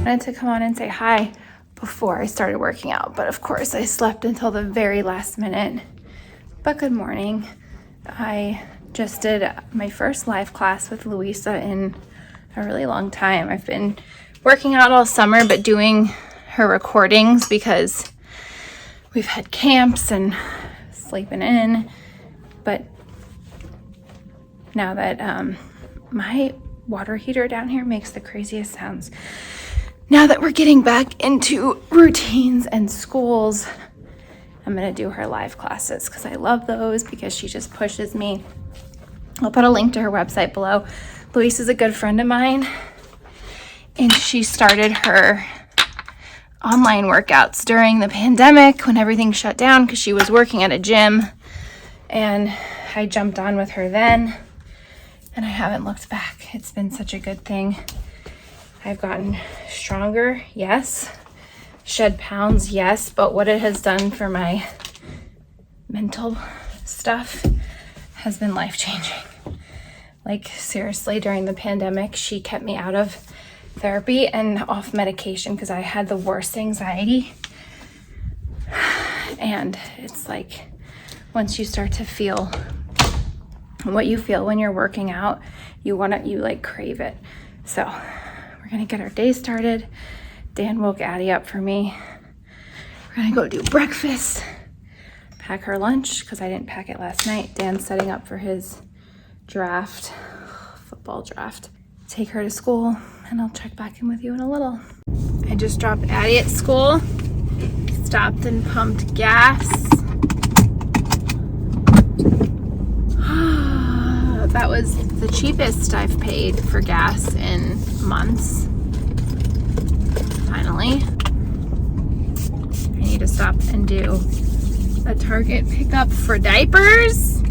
wanted to come on and say hi before I started working out, but of course I slept until the very last minute. But good morning. I just did my first live class with Luisa in a really long time. I've been working out all summer, but doing her recordings because we've had camps and sleeping in. But now that my water heater down here makes the craziest sounds. Now that we're getting back into routines and schools, I'm gonna do her live classes because I love those because she just pushes me. I'll put a link to her website below. Luisa is a good friend of mine, and she started her online workouts during the pandemic when everything shut down because she was working at a gym, and I jumped on with her then, and I haven't looked back. It's been such a good thing. I've gotten stronger, yes. Shed pounds, yes. But what it has done for my mental stuff has been life-changing. Like, seriously, during the pandemic, she kept me out of therapy and off medication because I had the worst anxiety. And it's like, once you start to feel what you feel when you're working out, you like crave it. So we're gonna get our day started. Dan woke Addie up for me. We're gonna go do breakfast, pack her lunch because I didn't pack it last night. Dan's setting up for his draft, football draft. Take her to school, and I'll check back in with you in a little. I just dropped Addie at school, stopped and pumped gas. That was the cheapest I've paid for gas in months. Finally. I need to stop and do a Target pickup for diapers.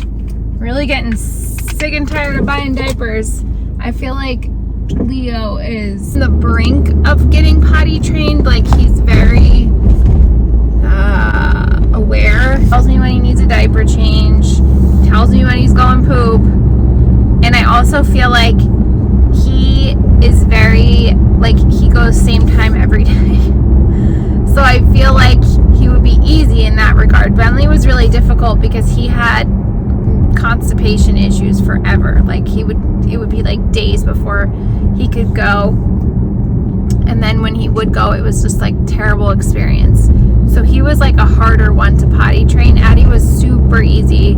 Really getting sick and tired of buying diapers. I feel like Leo is on the brink of getting potty trained. Like, he's very aware. Tells me when he needs a diaper change. Tells me when he's going poop. And I also feel like he is very, like, he goes same time every day. So I feel like he would be easy in that regard. Bentley was really difficult because he had constipation issues forever. Like, it would be like days before he could go. And then when he would go, it was just like terrible experience. So he was like a harder one to potty train. Addie was super easy.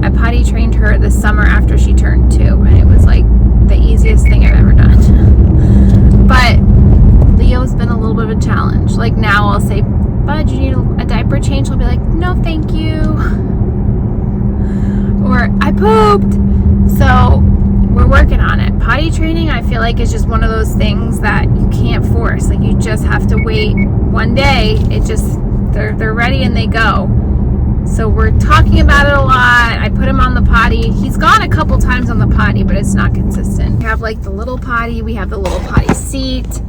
I potty trained her this summer after she turned 2, and it was like the easiest thing I've ever done. But Leo's been a little bit of a challenge. Like, now I'll say, "Bud, you need a diaper change?" He'll be like, "No, thank you." Or, "I pooped." So we're working on it. Potty training, I feel like, is just one of those things that you can't force. Like, you just have to wait one day. They're ready and they go. So we're talking about it a lot. I put him on the potty. He's gone a couple times on the potty, but it's not consistent. We have like the little potty. We have the little potty seat.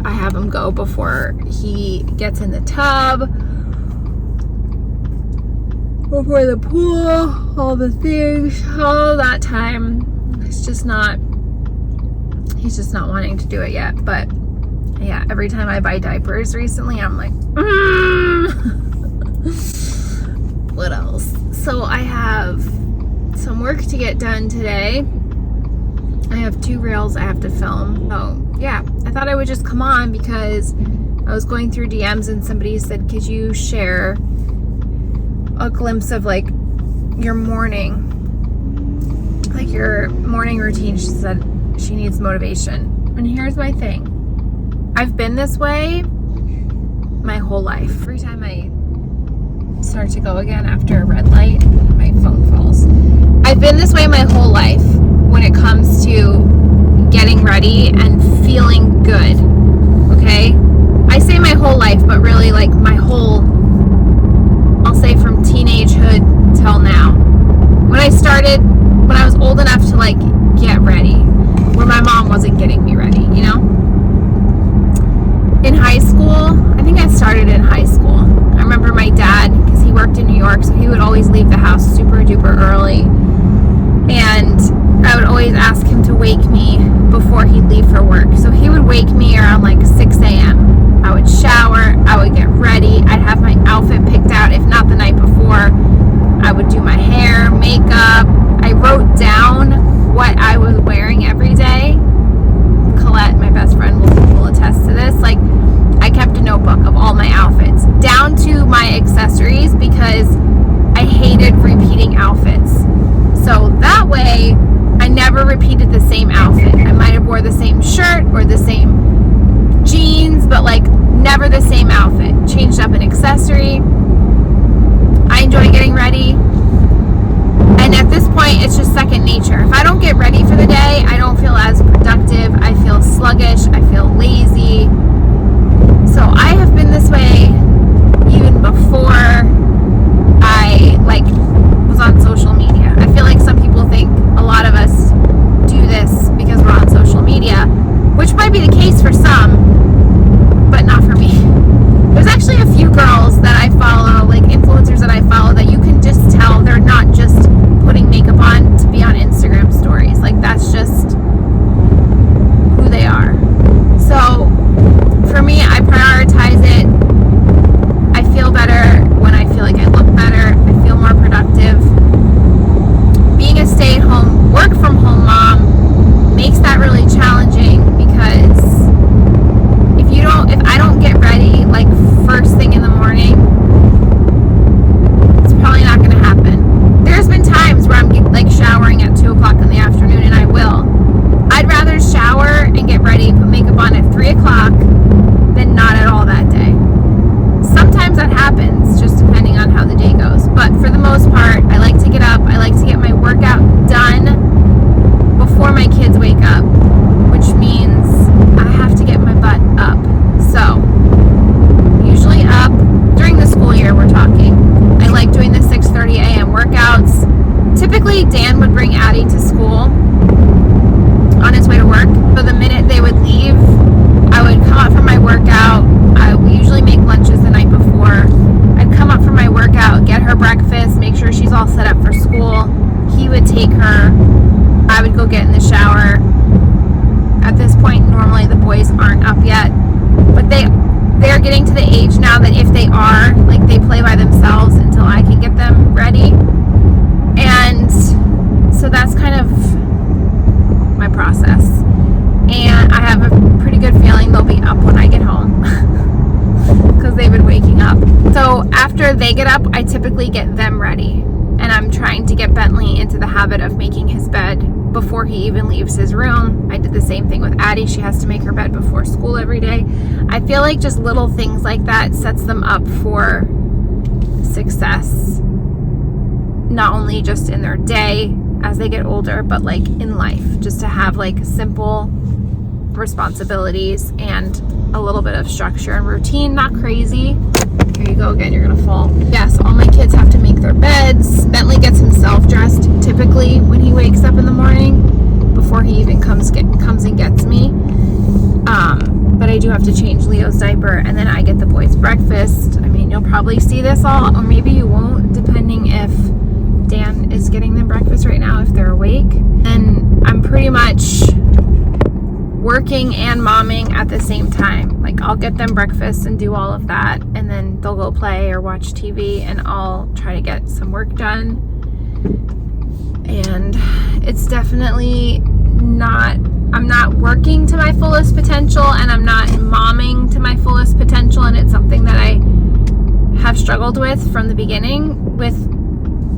I have him go before he gets in the tub, before the pool, all the things, all that time. He's just not wanting to do it yet. But yeah, every time I buy diapers recently, I'm like, What else? So I have some work to get done today. I have 2 reels I have to film. Oh, yeah. I thought I would just come on because I was going through DMs and somebody said, "Could you share a glimpse of like your morning routine?" She said she needs motivation. And here's my thing. I've been this way my whole life. Every time I start to go again after a red light, my phone falls. I've been this way my whole life when it comes to getting ready and feeling good. Okay? I say my whole life, but really like my whole, I'll say from teenagehood till now. When I was old enough to like get ready, where my mom wasn't getting me ready, you know? In high school, I think I started in high school. I remember my dad, because he worked in New York, so he would always leave the house super duper early. And I would always ask him to wake me before before he'd leave for work. So he would wake me around like 6 a.m. I would shower, I would get ready, I'd have my outfit picked out, if not the night before. I would do my hair, makeup. I wrote down what I was wearing every day. Colette, my best friend, will attest to this. Like, I kept a notebook of all my outfits, down to my accessories, because I hated repeating outfits. So that way, I never repeated the same outfit. I might have wore the same shirt or the same jeans, but like never the same outfit. Changed up an accessory. I enjoy getting ready. And at this point, it's just second nature. If I don't get ready for the day, I don't feel as productive. I feel sluggish. I feel lazy. So I have been this way even before I was on social media. I feel like some people think a lot of us do this because we're on social media, which might be the case for some, but not for me. There's actually a few girls that I follow, like influencers that I follow, that you can just tell they're not just putting makeup on to be on Instagram stories. Like, that's just who they are. So for me, I prioritize it. I feel better when I feel like I look better. I feel more productive. Being a stay-at-home, work-from-home mom makes that really challenging, because if I don't get ready like first thing in the morning, it's probably not going to happen. There's been times where I'm like showering at 2 o'clock in the afternoon, and I will. I'd rather shower and get ready, put makeup on at 3 o'clock than not at all that day. Sometimes that happens, just depending on how the day goes. But for the most part, I like to get up. I like to get my workout done before my kids wake up, which means I have to get my butt up. So, usually up during the school year, we're talking. I like doing the 6:30 a.m. workouts. Typically, Dan would bring Addie to school on his way to work. So the minute they would leave, I would come up from my workout. I usually make lunches the night before. I'd come up from my workout, get her breakfast, make sure she's all set up for school. He would take her. I would go get in the shower. At this point, normally the boys aren't up yet, but they're getting to the age now that if they are, like, they play by themselves until I can get them ready. And so that's kind of my process. And I have a pretty good feeling they'll be up when I get home, because they've been waking up. So after they get up, I typically get them ready. And I'm trying to get Bentley into the habit of making his bed before he even leaves his room. I did the same thing with Addie. She has to make her bed before school every day. I feel like just little things like that sets them up for success, not only just in their day as they get older, but like in life, just to have like simple responsibilities and a little bit of structure and routine. Not crazy. Here you go again, you're gonna fall. Yes, all my kids have to make their beds. Bentley gets himself dressed typically when he wakes up in the morning, before he even comes and gets me. But I do have to change Leo's diaper, and then I get the boys breakfast. I mean, you'll probably see this all, or maybe you won't, depending if Dan is getting them breakfast right now, if they're awake. And I'm pretty much working and momming at the same time. Like, I'll get them breakfast and do all of that, and then they'll go play or watch TV, and I'll try to get some work done. And it's definitely not, I'm not working to my fullest potential, and I'm not momming to my fullest potential, and it's something that I have struggled with from the beginning, with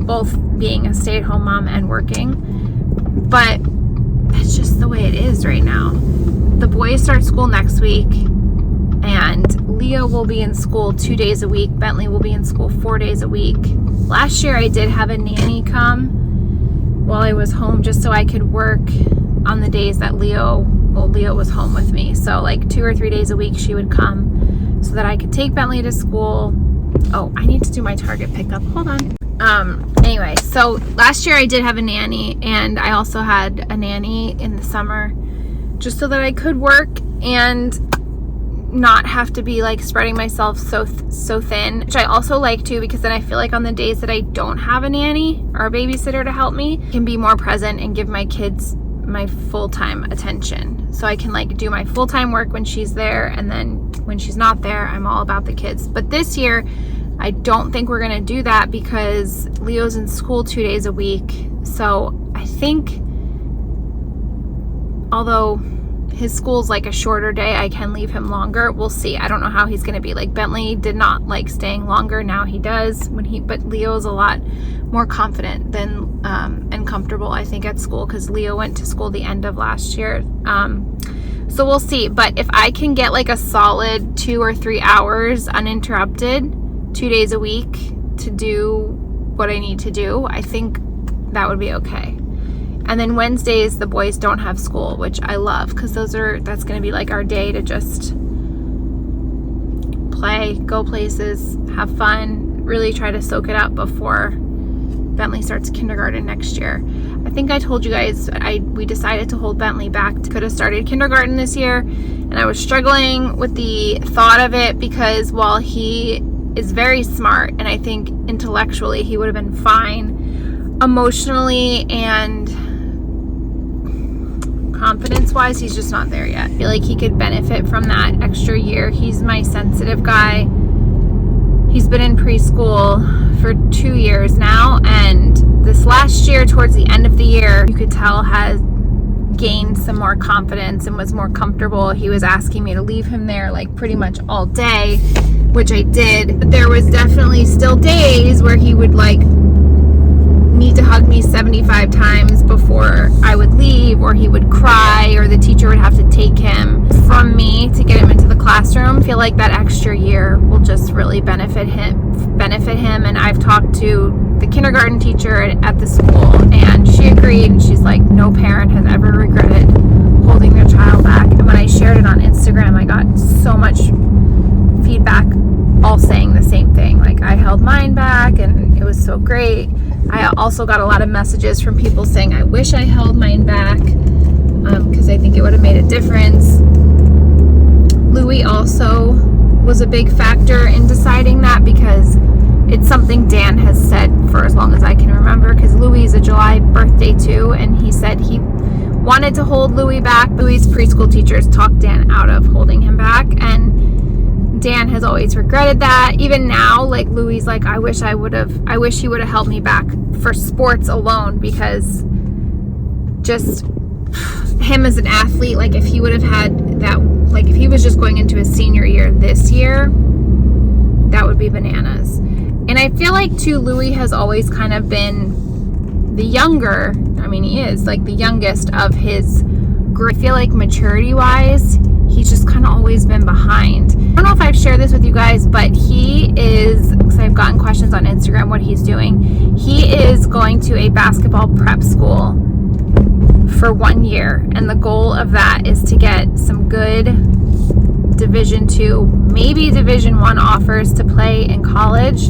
both being a stay-at-home mom and working. But that's just the way it is right now. The boys start school next week, and Leo will be in school 2 days a week. Bentley will be in school 4 days a week. Last year I did have a nanny come while I was home, just so I could work on the days that Leo was home with me. So like 2 or 3 days a week she would come, so that I could take Bentley to school. Oh, I need to do my Target pickup. Hold on. Anyway, so last year I did have a nanny, and I also had a nanny in the summer, just so that I could work and not have to be like spreading myself so thin, which I also like to, because then I feel like on the days that I don't have a nanny or a babysitter to help me, I can be more present and give my kids my full-time attention. So I can like do my full-time work when she's there, and then when she's not there, I'm all about the kids. But this year, I don't think we're gonna do that because Leo's in school 2 days a week. So I think, although his school's like a shorter day, I can leave him longer. We'll see. I don't know how he's gonna be. Like Bentley did not like staying longer. Now he does but Leo's a lot more confident than and comfortable, I think, at school, because Leo went to school the end of last year. So we'll see. But if I can get like a solid 2 or 3 hours uninterrupted 2 days a week to do what I need to do, I think that would be okay. And then Wednesdays, the boys don't have school, which I love, because that's going to be like our day to just play, go places, have fun, really try to soak it up before Bentley starts kindergarten next year. I think I told you guys we decided to hold Bentley back. Could have started kindergarten this year, and I was struggling with the thought of it because while he is very smart, and I think intellectually he would have been fine, emotionally and confidence-wise, he's just not there yet. I feel like he could benefit from that extra year. He's my sensitive guy. He's been in preschool for 2 years now, and this last year, towards the end of the year, you could tell has gained some more confidence and was more comfortable. He was asking me to leave him there like pretty much all day, which I did. But there was definitely still days where he would like need to hug me 75 times before I would leave, or he would cry, or the teacher would have to take him from me to get him into the classroom. I feel like that extra year will just really benefit him. And I've talked to the kindergarten teacher at the school, and she agreed, and she's like, no parent has ever regretted holding their child back. And when I shared it on Instagram, I got so much feedback all saying the same thing. Like, I held mine back and it was so great. I also got a lot of messages from people saying, I wish I held mine back, because I think it would have made a difference. Louis also was a big factor in deciding that, because it's something Dan has said for as long as I can remember, because Louis is a July birthday too, and he said he wanted to hold Louis back. Louis' preschool teachers talked Dan out of holding him back, and Dan has always regretted that. Even now, like, Louis like, I wish he would have held me back for sports alone, because just him as an athlete, like if he would have had that, like if he was just going into his senior year this year, that would be bananas. And I feel like too, Louis has always kind of been the younger, I mean he is like the youngest of his group. I feel like maturity wise, he's just kind of always been behind. I don't know if I've shared this with you guys, but he is, because I've gotten questions on Instagram what he's doing. He is going to a basketball prep school for 1 year, and the goal of that is to get some good Division II, maybe Division I offers to play in college.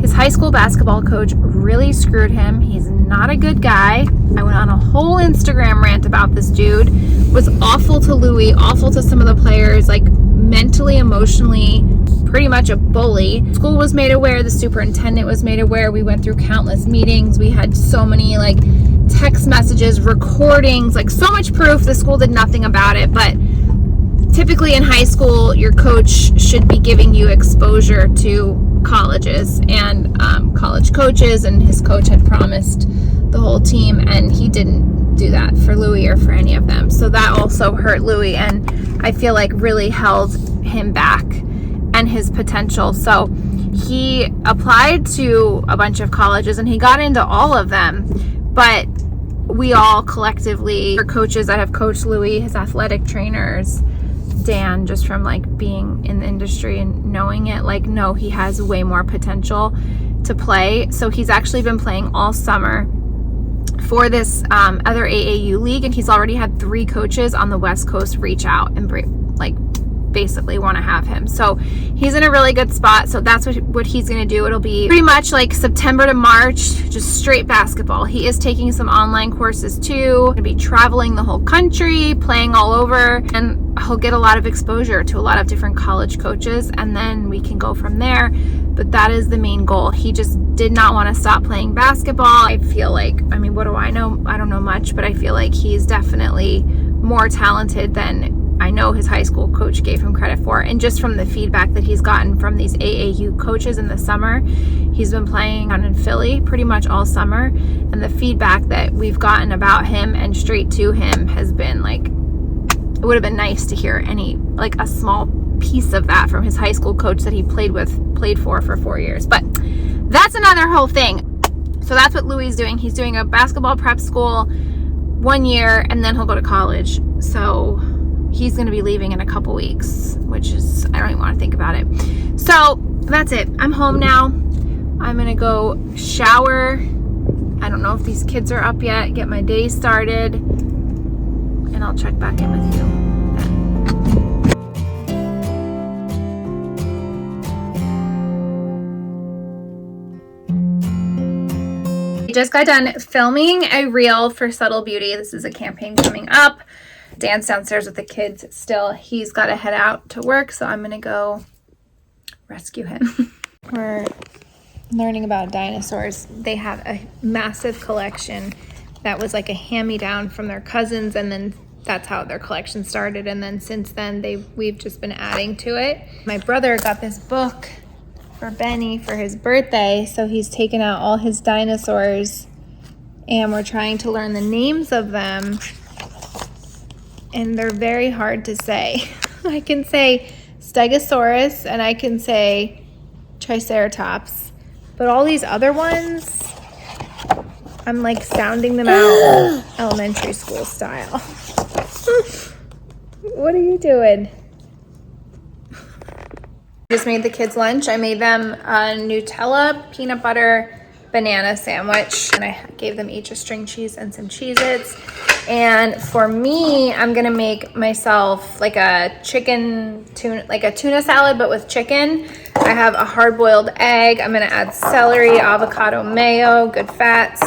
His high school basketball coach really screwed him. He's not a good guy. I went on a whole Instagram rant about this dude. Was awful to Louis, awful to some of the players, like mentally, emotionally, pretty much a bully. School was made aware, the superintendent was made aware. We went through countless meetings. We had so many like text messages, recordings, like so much proof. The school did nothing about it, but typically in high school, your coach should be giving you exposure to colleges and college coaches, and his coach had promised the whole team, and he didn't do that for Louis or for any of them. So that also hurt Louis, and I feel like really held him back and his potential. So he applied to a bunch of colleges and he got into all of them, but we all collectively, our coaches that have coached Louis, his athletic trainers, Dan, just from like being in the industry and knowing it, like, no, he has way more potential to play. So he's actually been playing all summer for this other AAU league, and he's already had 3 coaches on the West Coast reach out and like basically want to have him. So he's in a really good spot. So that's what he's going to do. It'll be pretty much like September to March, just straight basketball. He is taking some online courses too. Going to be traveling the whole country, playing all over, and he'll get a lot of exposure to a lot of different college coaches, and then we can go from there. but that is the main goal. He just did not want to stop playing basketball. I feel like, I mean, what do I know? I don't know much, but I feel like he's definitely more talented than I know his high school coach gave him credit for. And just from the feedback that he's gotten from these AAU coaches in the summer, he's been playing on in Philly pretty much all summer. And the feedback that we've gotten about him and straight to him has been like, it would have been nice to hear like a small piece of that from his high school coach that he played for 4 years. But that's another whole thing. So that's what Louis is doing. He's doing a basketball prep school 1 year, and then he'll go to college. So he's going to be leaving in a couple weeks, which is, I don't even want to think about it. So that's it. I'm home now. I'm going to go shower. I don't know if these kids are up yet, get my day started, and I'll check back in with you then. Just got done filming a reel for Subtle Beauty. This is a campaign coming up. Dan's downstairs with the kids still. He's got to head out to work, so I'm gonna go rescue him. We're learning about dinosaurs. They have a massive collection that was like a hand-me-down from their cousins, and then that's how their collection started. And then since then, we've just been adding to it. My brother got this book for Benny for his birthday, so he's taken out all his dinosaurs and we're trying to learn the names of them, and they're very hard to say. I can say Stegosaurus and I can say Triceratops, but all these other ones, I'm like sounding them out elementary school style. What are you doing? Just made the kids lunch. I made them a Nutella peanut butter banana sandwich, and I gave them each a string cheese and some Cheez-Its. And for me, I'm gonna make myself like a tuna salad, but with chicken. I have a hard-boiled egg. I'm gonna add celery, avocado mayo, good fats,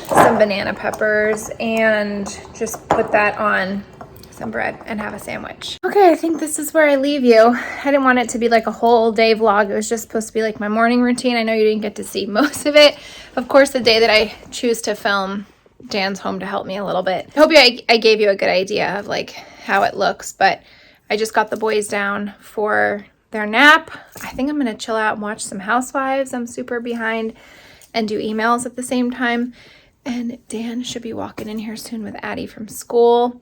some banana peppers, and just put that on some bread and have a sandwich. Okay, I think this is where I leave you. I didn't want it to be like a whole day vlog. It was just supposed to be like my morning routine. I know you didn't get to see most of it. Of course, the day that I choose to film, Dan's home to help me a little bit. I hope I gave you a good idea of like how it looks, but I just got the boys down for their nap. I think I'm gonna chill out and watch some Housewives. I'm super behind, and do emails at the same time. And Dan should be walking in here soon with Addie from school.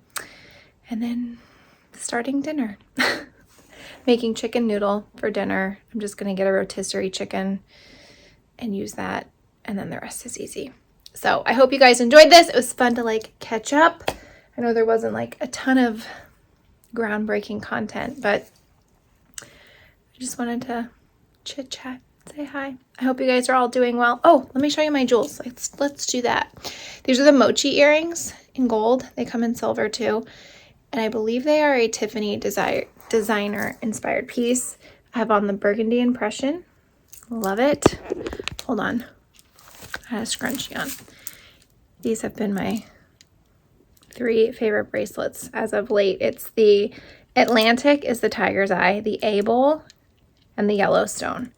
And then starting dinner. Making chicken noodle for dinner. I'm just gonna get a rotisserie chicken and use that, and then the rest is easy. So I hope you guys enjoyed this. It was fun to like catch up. I know there wasn't like a ton of groundbreaking content, but I just wanted to chit chat, say hi. I hope you guys are all doing well. Oh, let me show you my jewels. Let's do that. These are the mochi earrings in gold. They come in silver too. And I believe they are a Tiffany designer inspired piece. I have on the burgundy impression. Love it. Hold on. I had a scrunchie on. These have been my 3 favorite bracelets as of late. It's the Atlantic is the tiger's eye, the A-bowl, and the Yellowstone.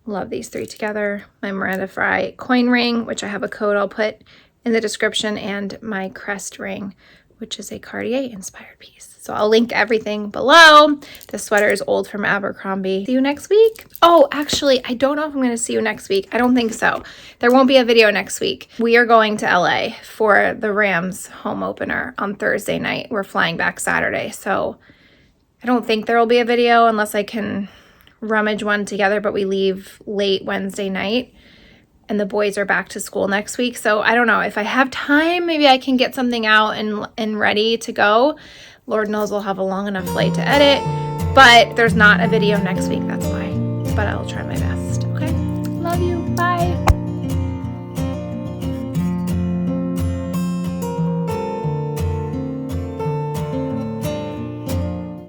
Love these 3 together. My Miranda Fry coin ring, which I have a code I'll put in the description, and my crest ring, which is a Cartier inspired piece. So I'll link everything below. The sweater is old from Abercrombie. See you next week. Oh, actually, I don't know if I'm going to see you next week. I don't think so. There won't be a video next week. We are going to LA for the Rams home opener on Thursday night. We're flying back Saturday. So I don't think there will be a video unless I can rummage one together, but we leave late Wednesday night. And the boys are back to school next week. So I don't know. If I have time, maybe I can get something out and ready to go. Lord knows I'll have a long enough flight to edit. But there's not a video next week. That's why. But I'll try my best. Okay? Love you. Bye.